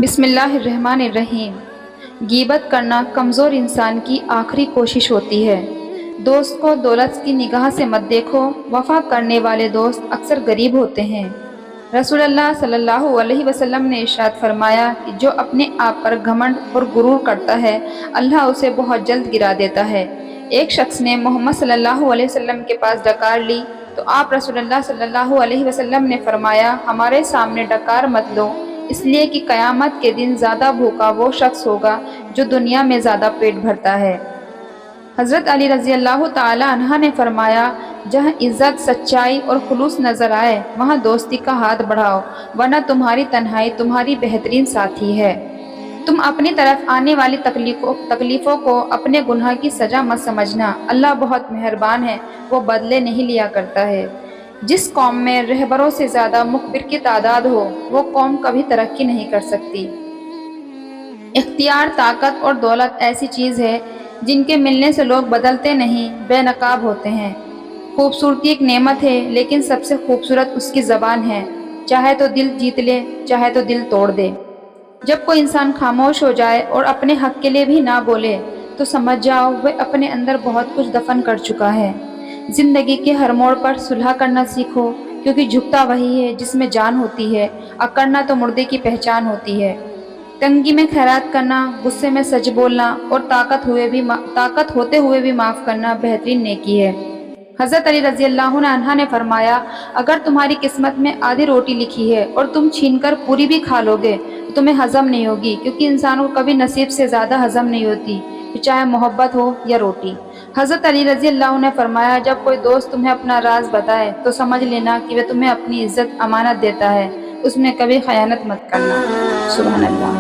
بسم اللہ الرحمن الرحیم۔ غیبت کرنا کمزور انسان کی آخری کوشش ہوتی ہے۔ دوست کو دولت کی نگاہ سے مت دیکھو، وفا کرنے والے دوست اکثر غریب ہوتے ہیں۔ رسول اللہ صلی اللہ علیہ وسلم نے ارشاد فرمایا کہ جو اپنے آپ پر گھمنڈ اور غرور کرتا ہے، اللہ اسے بہت جلد گرا دیتا ہے۔ ایک شخص نے محمد صلی اللہ علیہ وسلم کے پاس ڈکار لی تو آپ رسول اللہ صلی اللہ علیہ وسلم نے فرمایا، ہمارے سامنے ڈکار مت لو، اس لیے کہ قیامت کے دن زیادہ بھوکا وہ شخص ہوگا جو دنیا میں زیادہ پیٹ بھرتا ہے۔ حضرت علی رضی اللہ تعالی عنہ نے فرمایا، جہاں عزت، سچائی اور خلوص نظر آئے وہاں دوستی کا ہاتھ بڑھاؤ، ورنہ تمہاری تنہائی تمہاری بہترین ساتھی ہے۔ تم اپنی طرف آنے والی تکلیفوں کو اپنے گناہ کی سزا مت سمجھنا، اللہ بہت مہربان ہے، وہ بدلے نہیں لیا کرتا ہے۔ جس قوم میں رہبروں سے زیادہ مخبر کی تعداد ہو، وہ قوم کبھی ترقی نہیں کر سکتی۔ اختیار، طاقت اور دولت ایسی چیز ہے جن کے ملنے سے لوگ بدلتے نہیں، بے نقاب ہوتے ہیں۔ خوبصورتی ایک نعمت ہے، لیکن سب سے خوبصورت اس کی زبان ہے، چاہے تو دل جیت لے، چاہے تو دل توڑ دے۔ جب کوئی انسان خاموش ہو جائے اور اپنے حق کے لیے بھی نہ بولے تو سمجھ جاؤ وہ اپنے اندر بہت کچھ دفن کر چکا ہے۔ زندگی کے ہر موڑ پر صلح کرنا سیکھو، کیونکہ جھکتا وہی ہے جس میں جان ہوتی ہے، اکڑنا تو مردے کی پہچان ہوتی ہے۔ تنگی میں خیرات کرنا، غصے میں سچ بولنا اور طاقت ہوتے ہوئے بھی معاف کرنا بہترین نیکی ہے۔ حضرت علی رضی اللہ عنہ نے فرمایا، اگر تمہاری قسمت میں آدھی روٹی لکھی ہے اور تم چھین کر پوری بھی کھا لو گے تو تمہیں ہضم نہیں ہوگی، کیونکہ انسان کو کبھی نصیب سے زیادہ ہضم نہیں ہوتی، چاہے محبت ہو یا روٹی۔ حضرت علی رضی اللہ عنہ نے فرمایا، جب کوئی دوست تمہیں اپنا راز بتائے تو سمجھ لینا کہ وہ تمہیں اپنی عزت امانت دیتا ہے، اس میں کبھی خیانت مت کرنا۔ سبحان اللہ۔